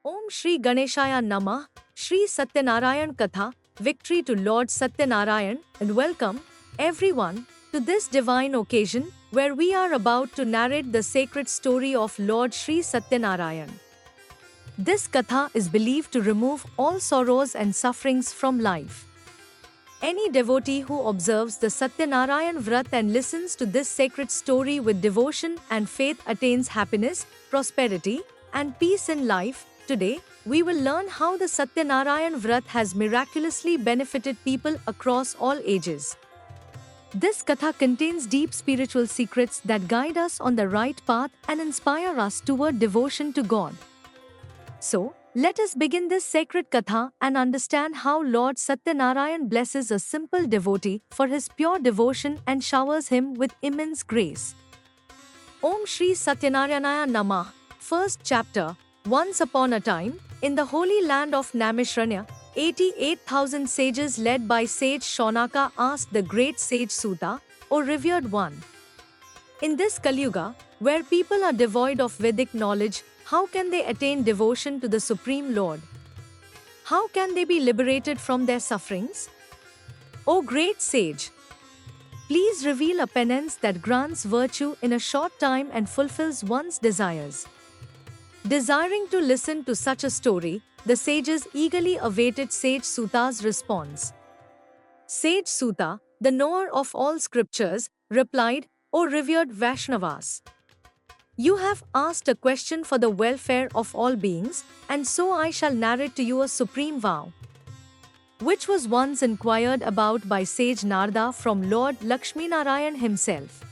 Om Shri Ganeshaya Namah, Shri Satyanarayan Katha, victory to Lord Satyanarayan, and welcome, everyone, to this divine occasion, where we are about to narrate the sacred story of Lord Shri Satyanarayan. This Katha is believed to remove all sorrows and sufferings from life. Any devotee who observes the Satyanarayan Vrat and listens to this sacred story with devotion and faith attains happiness, prosperity, and peace in life. Today, we will learn how the Satyanarayan Vrat has miraculously benefited people across all ages. This Katha contains deep spiritual secrets that guide us on the right path and inspire us toward devotion to God. So, let us begin this sacred Katha and understand how Lord Satyanarayan blesses a simple devotee for his pure devotion and showers him with immense grace. Om Shri Satyanarayana Namah. First chapter. Once upon a time, in the holy land of Naimishranya, 88,000 sages led by sage Shaunaka asked the great sage Suta, O revered one, in this Kali Yuga, where people are devoid of Vedic knowledge, how can they attain devotion to the Supreme Lord? How can they be liberated from their sufferings? O great sage, please reveal a penance that grants virtue in a short time and fulfills one's desires. Desiring to listen to such a story, the sages eagerly awaited Sage Suta's response. Sage Suta, the knower of all scriptures, replied, O revered Vaishnavas, you have asked a question for the welfare of all beings, and so I shall narrate to you a supreme vow, which was once inquired about by sage Narada from Lord Lakshminarayan himself.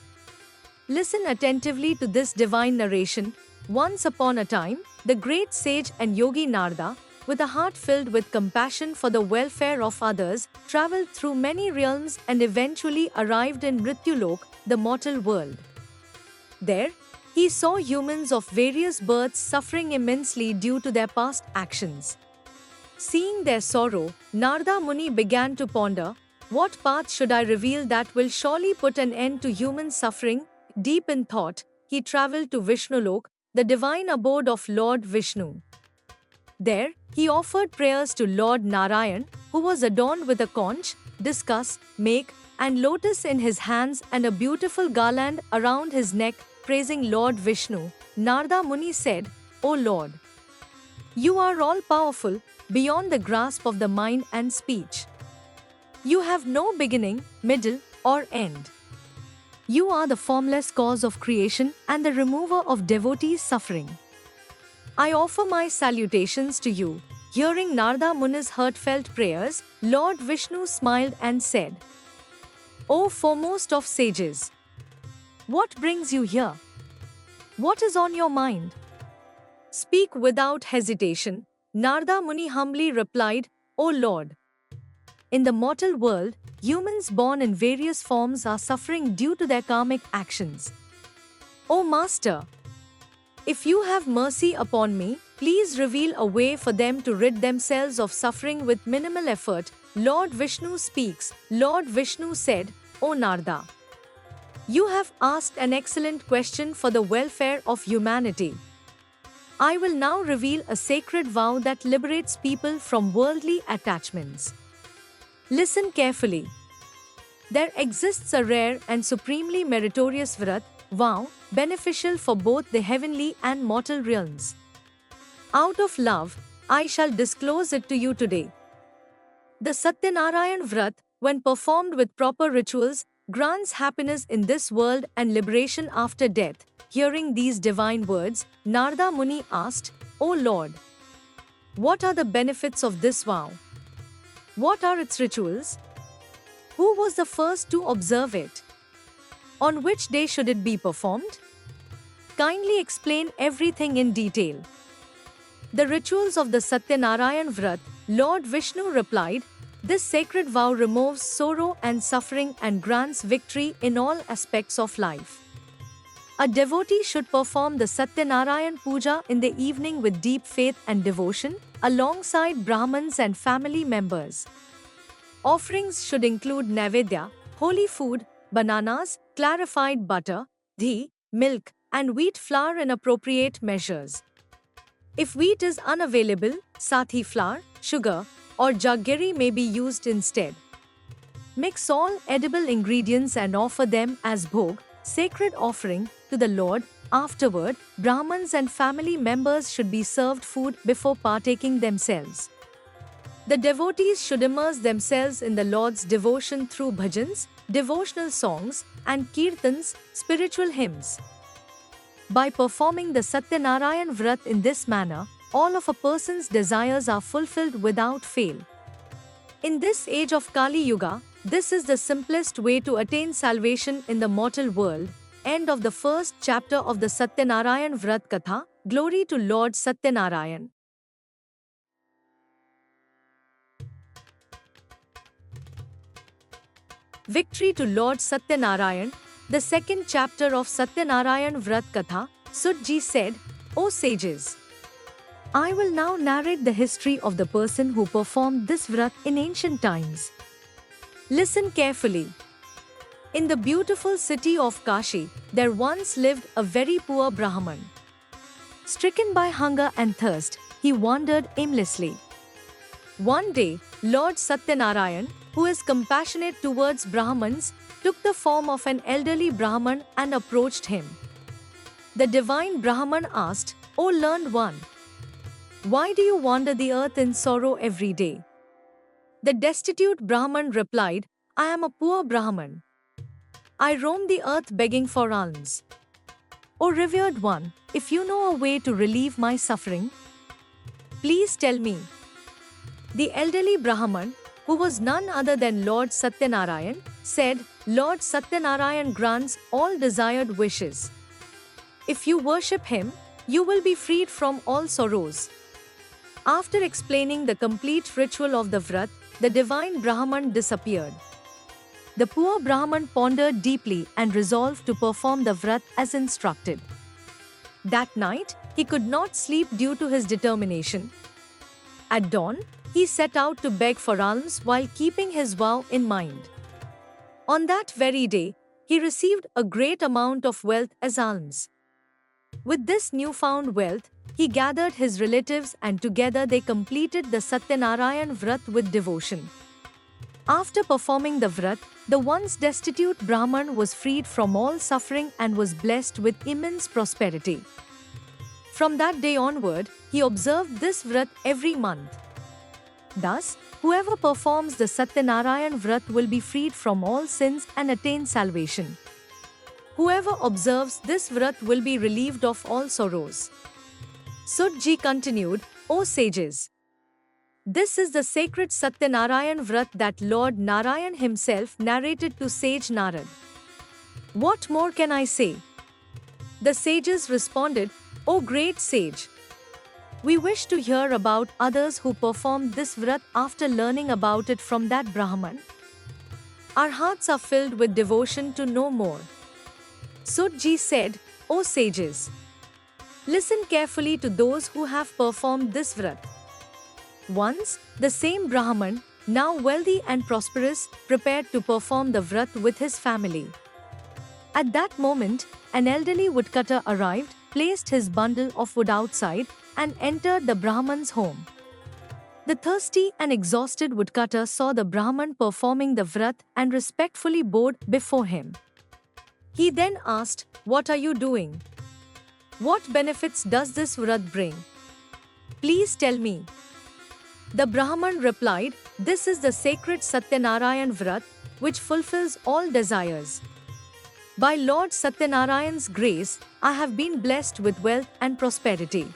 Listen attentively to this divine narration. Once upon a time, the great sage and yogi Narada, with a heart filled with compassion for the welfare of others, travelled through many realms and eventually arrived in Mrityulok, the mortal world. There, he saw humans of various births suffering immensely due to their past actions. Seeing their sorrow, Narada Muni began to ponder, what path should I reveal that will surely put an end to human suffering? Deep in thought, he travelled to Vishnulok, the divine abode of Lord Vishnu. There, he offered prayers to Lord Narayan, who was adorned with a conch, discus, make, and lotus in his hands and a beautiful garland around his neck, praising Lord Vishnu. Narada Muni said, O Lord, you are all-powerful, beyond the grasp of the mind and speech. You have no beginning, middle, or end. You are the formless cause of creation and the remover of devotees' suffering. I offer my salutations to you. Hearing Narada Muni's heartfelt prayers, Lord Vishnu smiled and said, O foremost of sages, what brings you here? What is on your mind? Speak without hesitation. Narada Muni humbly replied, O Lord, in the mortal world, humans born in various forms are suffering due to their karmic actions. O Master, if you have mercy upon me, please reveal a way for them to rid themselves of suffering with minimal effort. Lord Vishnu speaks. Lord Vishnu said, O Narada, you have asked an excellent question for the welfare of humanity. I will now reveal a sacred vow that liberates people from worldly attachments. Listen carefully. There exists a rare and supremely meritorious vrat, vow, beneficial for both the heavenly and mortal realms. Out of love, I shall disclose it to you today. The Satyanarayan Vrat, when performed with proper rituals, grants happiness in this world and liberation after death. Hearing these divine words, Narada Muni asked, O Lord, what are the benefits of this vow? What are its rituals? Who was the first to observe it? On which day should it be performed? Kindly explain everything in detail. The rituals of the Satyanarayan Vrat, Lord Vishnu replied, this sacred vow removes sorrow and suffering and grants victory in all aspects of life. A devotee should perform the Satyanarayan Puja in the evening with deep faith and devotion, alongside Brahmins and family members. Offerings should include Naivedya, holy food, bananas, clarified butter, ghee, milk, and wheat flour in appropriate measures. If wheat is unavailable, sathi flour, sugar, or jaggery may be used instead. Mix all edible ingredients and offer them as bhog, sacred offering, to the Lord. Afterward, Brahmins and family members should be served food before partaking themselves. The devotees should immerse themselves in the Lord's devotion through bhajans, devotional songs, and kirtans, spiritual hymns. By performing the Satyanarayan Vrat in this manner, all of a person's desires are fulfilled without fail. In this age of Kali Yuga, this is the simplest way to attain salvation in the mortal world. End of the first chapter of the Satyanarayan Vrat Katha. Glory to Lord Satyanarayan. Victory to Lord Satyanarayan. The second chapter of Satyanarayan Vrat Katha. Sut Ji said, O sages, I will now narrate the history of the person who performed this Vrat in ancient times. Listen carefully. In the beautiful city of Kashi, there once lived a very poor Brahman. Stricken by hunger and thirst, he wandered aimlessly. One day, Lord Satyanarayan, who is compassionate towards Brahmins, took the form of an elderly Brahman and approached him. The divine Brahman asked, O learned one, why do you wander the earth in sorrow every day? The destitute Brahman replied, I am a poor Brahman. I roam the earth begging for alms. O revered one, if you know a way to relieve my suffering, please tell me. The elderly Brahman, who was none other than Lord Satyanarayan, said, Lord Satyanarayan grants all desired wishes. If you worship him, you will be freed from all sorrows. After explaining the complete ritual of the Vrat, the divine Brahman disappeared. The poor Brahman pondered deeply and resolved to perform the Vrat as instructed. That night, he could not sleep due to his determination. At dawn, he set out to beg for alms while keeping his vow in mind. On that very day, he received a great amount of wealth as alms. With this newfound wealth, he gathered his relatives and together they completed the Satyanarayan Vrat with devotion. After performing the Vrat, the once destitute Brahman was freed from all suffering and was blessed with immense prosperity. From that day onward, he observed this Vrat every month. Thus, whoever performs the Satyanarayan Vrat will be freed from all sins and attain salvation. Whoever observes this Vrat will be relieved of all sorrows. Sut Ji continued, O sages, this is the sacred Satyanarayan Vrat that Lord Narayan himself narrated to sage Narad. What more can I say? The sages responded, O great sage, we wish to hear about others who performed this Vrat after learning about it from that Brahman. Our hearts are filled with devotion to know more. Sut Ji said, O sages, listen carefully to those who have performed this Vrat. Once, the same Brahman, now wealthy and prosperous, prepared to perform the Vrat with his family. At that moment, an elderly woodcutter arrived, placed his bundle of wood outside, and entered the Brahman's home. The thirsty and exhausted woodcutter saw the Brahman performing the Vrat and respectfully bowed before him. He then asked, What are you doing? What benefits does this Vrat bring? Please tell me. The Brahman replied, This is the sacred Satyanarayan Vrat, which fulfills all desires. By Lord Satyanarayan's grace, I have been blessed with wealth and prosperity.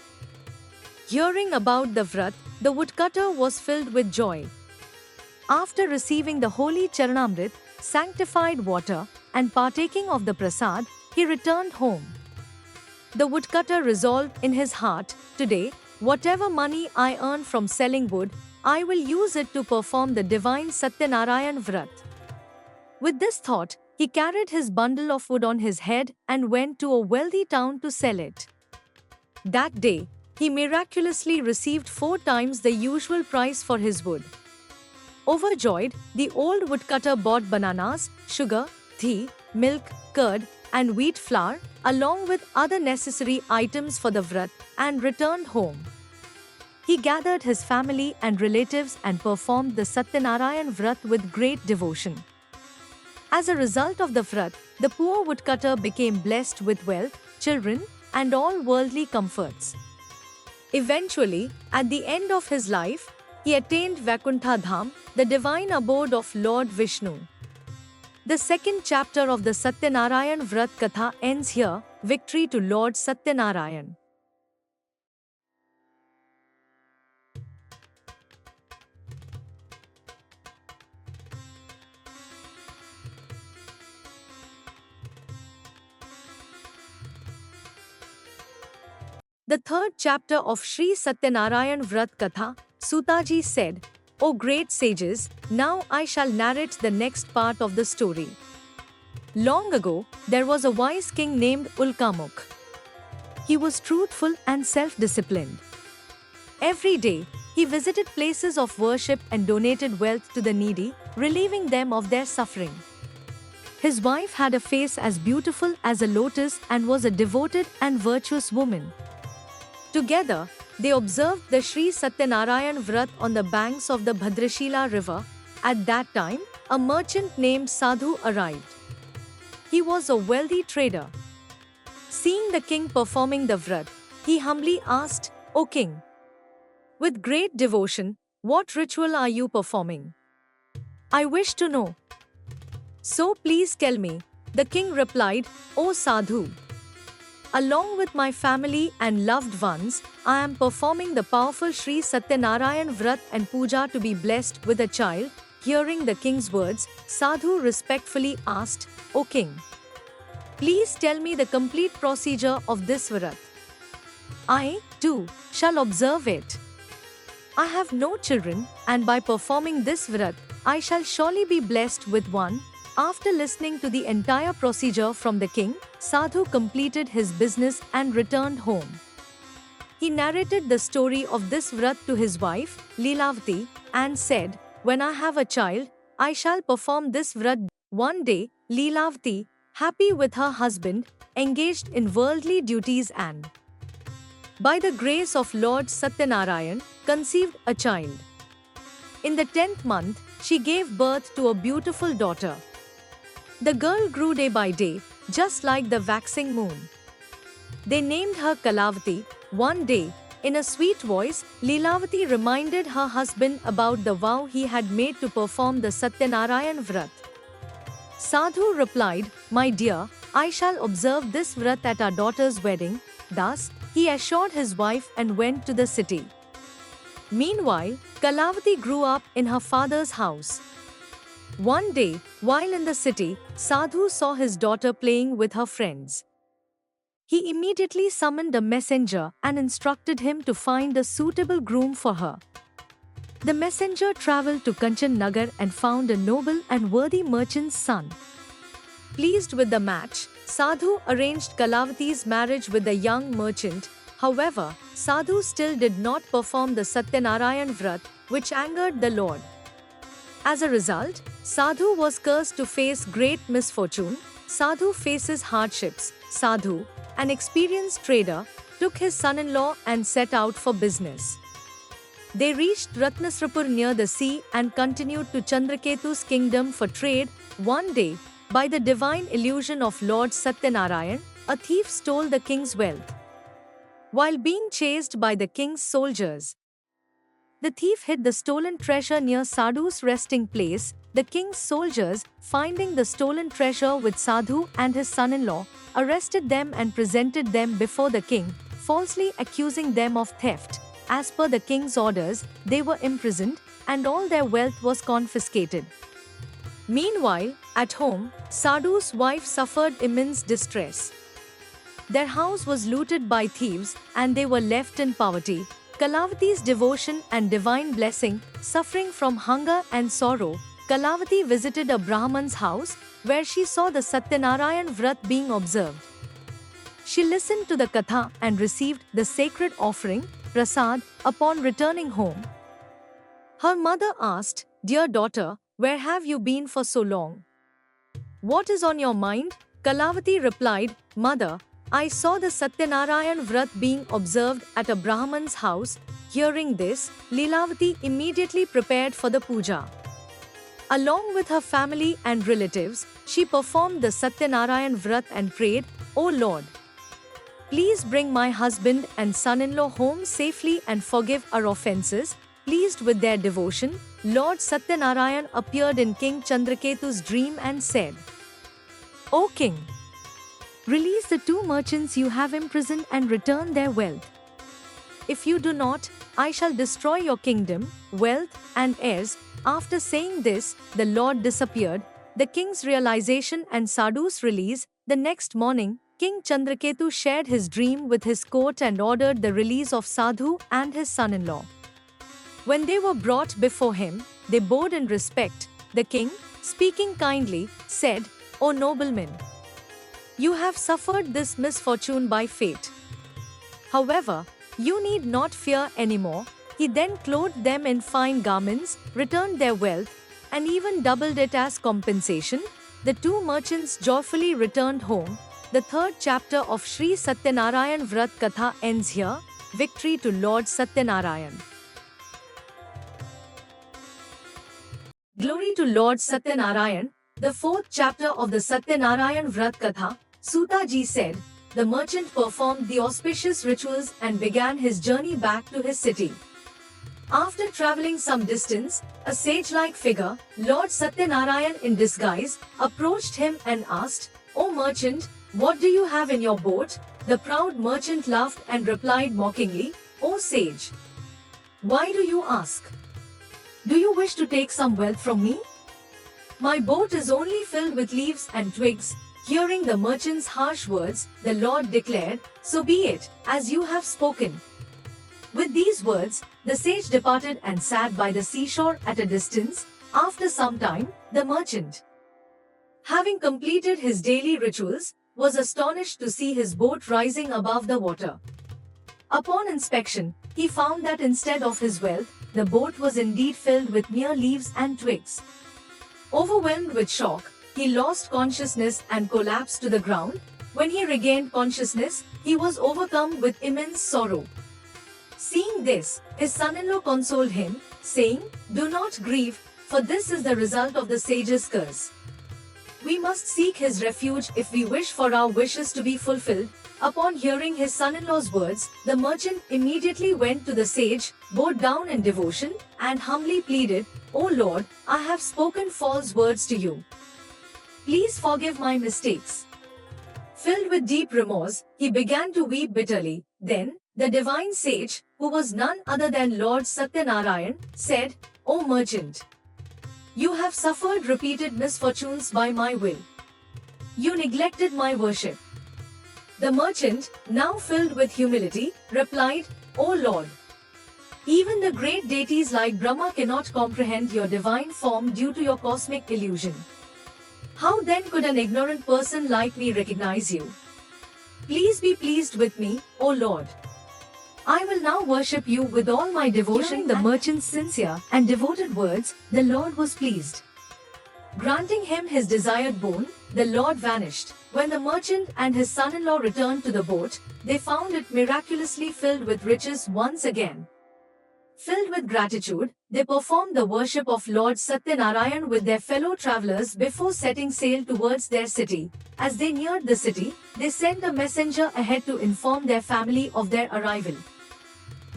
Hearing about the Vrat, the woodcutter was filled with joy. After receiving the holy Charanamrit, sanctified water, and partaking of the prasad, he returned home. The woodcutter resolved in his heart, Today, whatever money I earn from selling wood, I will use it to perform the divine Satyanarayan Vrat. With this thought, he carried his bundle of wood on his head and went to a wealthy town to sell it. That day, he miraculously received 4 times the usual price for his wood. Overjoyed, the old woodcutter bought bananas, sugar, ghee, milk, curd, and wheat flour, along with other necessary items for the Vrat, and returned home. He gathered his family and relatives and performed the Satyanarayan Vrat with great devotion. As a result of the Vrat, the poor woodcutter became blessed with wealth, children, and all worldly comforts. Eventually, at the end of his life, he attained Vaikuntha Dham, the divine abode of Lord Vishnu. The second chapter of the Satyanarayan Vrat Katha ends here. Victory to Lord Satyanarayan. The third chapter of Sri Satyanarayan Vrat Katha, Sutaji said, "O great sages, now I shall narrate the next part of the story. Long ago, there was a wise king named Ulkamukh. He was truthful and self-disciplined. Every day, he visited places of worship and donated wealth to the needy, relieving them of their suffering. His wife had a face as beautiful as a lotus and was a devoted and virtuous woman. Together, they observed the Sri Satyanarayan Vrat on the banks of the Bhadrashila river. At that time, a merchant named Sadhu arrived. He was a wealthy trader. Seeing the king performing the Vrat, he humbly asked, "O king, with great devotion, what ritual are you performing? I wish to know." "So please tell me," the king replied, "O Sadhu. Along with my family and loved ones, I am performing the powerful Sri Satyanarayan Vrat and Puja to be blessed with a child." Hearing the king's words, Sadhu respectfully asked, "O king, please tell me the complete procedure of this Vrat. I, too, shall observe it. I have no children, and by performing this Vrat, I shall surely be blessed with one." After listening to the entire procedure from the king, Sadhu completed his business and returned home. He narrated the story of this Vrat to his wife, Leelavati, and said, "When I have a child, I shall perform this Vrat." One day, Leelavati, happy with her husband, engaged in worldly duties and, by the grace of Lord Satyanarayan, conceived a child. In the 10th month, she gave birth to a beautiful daughter. The girl grew day by day, just like the waxing moon. They named her Kalavati. One day, in a sweet voice, Leelavati reminded her husband about the vow he had made to perform the Satyanarayan Vrat. Sadhu replied, "My dear, I shall observe this Vrat at our daughter's wedding." Thus, he assured his wife and went to the city. Meanwhile, Kalavati grew up in her father's house. One day, while in the city, Sadhu saw his daughter playing with her friends. He immediately summoned a messenger and instructed him to find a suitable groom for her. The messenger traveled to Kanchan Nagar and found a noble and worthy merchant's son. Pleased with the match, Sadhu arranged Kalavati's marriage with the young merchant. However, Sadhu still did not perform the Satyanarayan Vrat, which angered the Lord. As a result, Sadhu was cursed to face great misfortune. Sadhu faces hardships. Sadhu, an experienced trader, took his son-in-law and set out for business. They reached Ratnasrapur near the sea and continued to Chandraketu's kingdom for trade. One day, by the divine illusion of Lord Satyanarayan, a thief stole the king's wealth. While being chased by the king's soldiers, the thief hid the stolen treasure near Sadhu's resting place. The king's soldiers, finding the stolen treasure with Sadhu and his son-in-law, arrested them and presented them before the king, falsely accusing them of theft. As per the king's orders, they were imprisoned, and all their wealth was confiscated. Meanwhile, at home, Sadhu's wife suffered immense distress. Their house was looted by thieves, and they were left in poverty. Kalavati's devotion and divine blessing, suffering from hunger and sorrow, Kalavati visited a Brahman's house, where she saw the Satyanarayan Vrat being observed. She listened to the Katha and received the sacred offering, Prasad, upon returning home. Her mother asked, "Dear daughter, where have you been for so long? What is on your mind?" Kalavati replied, "Mother, I saw the Satyanarayan Vrat being observed at a Brahman's house. Hearing this, Lilavati immediately prepared for the puja. Along with her family and relatives, she performed the Satyanarayan Vrat and prayed, "O Lord, please bring my husband and son-in-law home safely and forgive our offences." Pleased with their devotion, Lord Satyanarayan appeared in King Chandraketu's dream and said, "O king, release the two merchants you have imprisoned and return their wealth. If you do not, I shall destroy your kingdom, wealth, and heirs." After saying this, the Lord disappeared. The king's realization and Sadhu's release. The next morning, King Chandraketu shared his dream with his court and ordered the release of Sadhu and his son-in-law. When they were brought before him, they bowed in respect. The king, speaking kindly, said, "O noblemen, you have suffered this misfortune by fate. However, you need not fear anymore." He then clothed them in fine garments, returned their wealth, and even doubled it as compensation. The two merchants joyfully returned home. The third chapter of Sri Satyanarayan Vrat Katha ends here. Victory to Lord Satyanarayan. Glory to Lord Satyanarayan. The fourth chapter of the Satyanarayan Vrat Katha, Suta ji said, the merchant performed the auspicious rituals and began his journey back to his city. After traveling some distance, a sage-like figure, Lord Satyanarayan in disguise, approached him and asked, "O merchant, what do you have in your boat?" The proud merchant laughed and replied mockingly, "O sage, why do you ask? Do you wish to take some wealth from me? My boat is only filled with leaves and twigs." Hearing the merchant's harsh words, the Lord declared, "So be it, as you have spoken." With these words, the sage departed and sat by the seashore at a distance. After some time, the merchant, having completed his daily rituals, was astonished to see his boat rising above the water. Upon inspection, he found that instead of his wealth, the boat was indeed filled with mere leaves and twigs. Overwhelmed with shock, he lost consciousness and collapsed to the ground. When he regained consciousness, he was overcome with immense sorrow. Seeing this, his son-in-law consoled him, saying, "Do not grieve, for this is the result of the sage's curse. We must seek his refuge if we wish for our wishes to be fulfilled." Upon hearing his son-in-law's words, the merchant immediately went to the sage, bowed down in devotion, and humbly pleaded, "O Lord, I have spoken false words to you. Please forgive my mistakes." Filled with deep remorse, he began to weep bitterly. Then, the divine sage, who was none other than Lord Satyanarayan, said, "O merchant, you have suffered repeated misfortunes by my will. You neglected my worship." The merchant, now filled with humility, replied, "O Lord, even the great deities like Brahma cannot comprehend your divine form due to your cosmic illusion. How then could an ignorant person like me recognize you? Please be pleased with me, O Lord. I will now worship you with all my devotion." Hearing the merchant's sincere and devoted words, the Lord was pleased. Granting him his desired boon, the Lord vanished. When the merchant and his son-in-law returned to the boat, they found it miraculously filled with riches once again. Filled with gratitude, they performed the worship of Lord Satyanarayan with their fellow travelers before setting sail towards their city. As they neared the city, they sent a messenger ahead to inform their family of their arrival.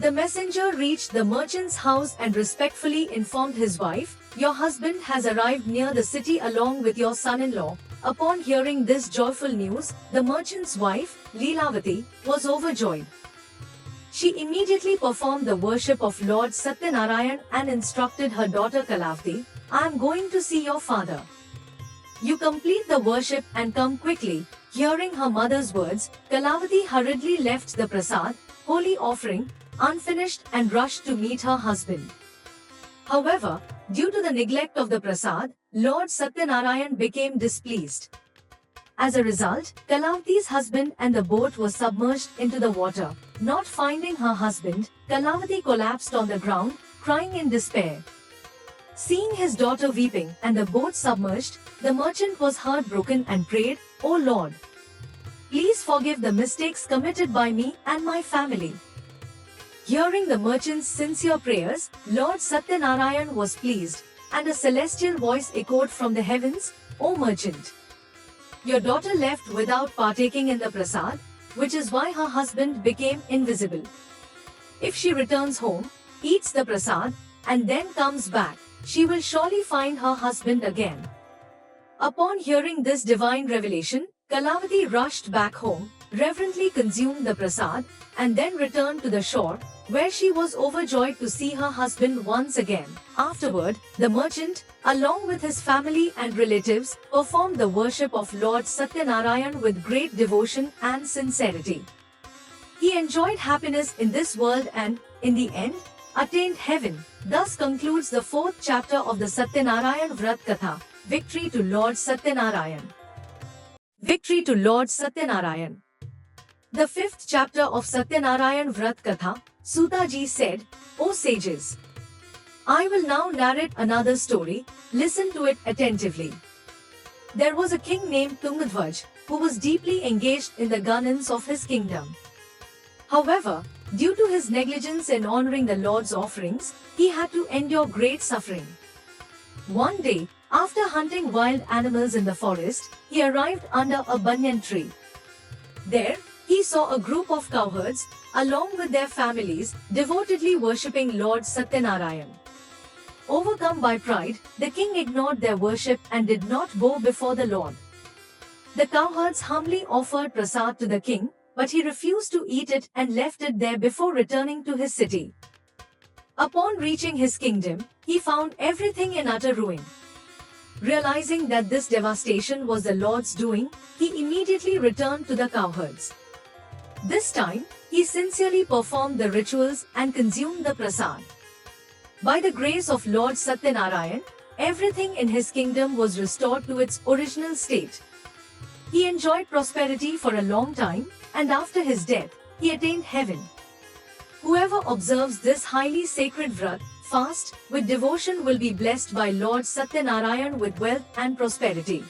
The messenger reached the merchant's house and respectfully informed his wife, "Your husband has arrived near the city along with your son-in-law." Upon hearing this joyful news, the merchant's wife, Lilavati, was overjoyed. She immediately performed the worship of Lord Satyanarayan and instructed her daughter Kalavati, "I am going to see your father. You complete the worship and come quickly." Hearing her mother's words, Kalavati hurriedly left the prasad, holy offering, unfinished and rushed to meet her husband. However, due to the neglect of the prasad, Lord Satyanarayan became displeased. As a result, Kalavati's husband and the boat were submerged into the water. Not finding her husband, Kalavati collapsed on the ground, crying in despair. Seeing his daughter weeping and the boat submerged, the merchant was heartbroken and prayed, "O Lord, Please forgive the mistakes committed by me and my family. Hearing the merchant's sincere prayers, Lord Satyanarayan was pleased, and a celestial voice echoed from the heavens, O merchant! Your daughter left without partaking in the prasad, which is why her husband became invisible. If she returns home, eats the prasad, and then comes back, she will surely find her husband again. Upon hearing this divine revelation, Kalavati rushed back home, reverently consumed the prasad, and then returned to the shore, where she was overjoyed to see her husband once again. Afterward, the merchant, along with his family and relatives, performed the worship of Lord Satyanarayan with great devotion and sincerity. He enjoyed happiness in this world and, in the end, attained heaven. Thus concludes the 4th chapter of the Satyanarayan Vrat Katha. Victory to Lord Satyanarayan. Victory to Lord Satyanarayan. The 5th chapter of Satyanarayan Vrat Katha, Sutaji said, O sages! I will now narrate another story, listen to it attentively. There was a king named Tungadhwaj, who was deeply engaged in the governance of his kingdom. However, due to his negligence in honoring the Lord's offerings, he had to endure great suffering. One day, after hunting wild animals in the forest, he arrived under a banyan tree. There, he saw a group of cowherds, along with their families, devotedly worshipping Lord Satyanarayan. Overcome by pride, the king ignored their worship and did not bow before the Lord. The cowherds humbly offered prasad to the king, but he refused to eat it and left it there before returning to his city. Upon reaching his kingdom, he found everything in utter ruin. Realizing that this devastation was the Lord's doing, he immediately returned to the cowherds. This time, he sincerely performed the rituals and consumed the prasad. By the grace of Lord Satyanarayan, everything in his kingdom was restored to its original state. He enjoyed prosperity for a long time, and after his death, he attained heaven. Whoever observes this highly sacred vrat, fast, with devotion will be blessed by Lord Satyanarayan with wealth and prosperity.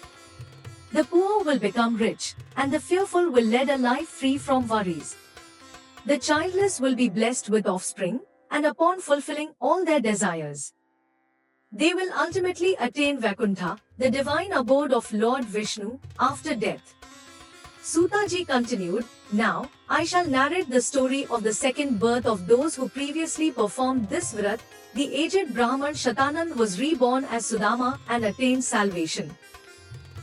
The poor will become rich, and the fearful will lead a life free from worries. The childless will be blessed with offspring, and upon fulfilling all their desires, they will ultimately attain Vaikuntha, the divine abode of Lord Vishnu, after death. Sutaji continued, Now, I shall narrate the story of the second birth of those who previously performed this vrat. The aged Brahman Shatanand was reborn as Sudama and attained salvation.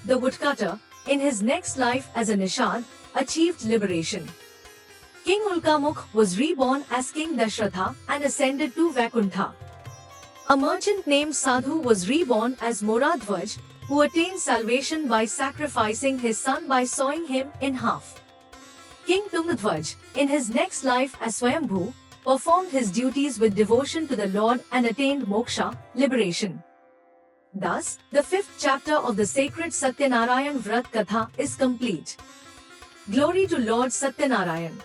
The woodcutter, in his next life as a Nishad, achieved liberation. King Ulkamukh was reborn as King Dashratha and ascended to Vaikuntha. A merchant named Sadhu was reborn as Moradhwaj, who attained salvation by sacrificing his son by sawing him in half. King Tungadhwaj, in his next life as Swayambhu, performed his duties with devotion to the Lord and attained moksha, liberation. Thus, the 5th chapter of the sacred Satyanarayan Vrat Katha is complete. Glory to Lord Satyanarayan.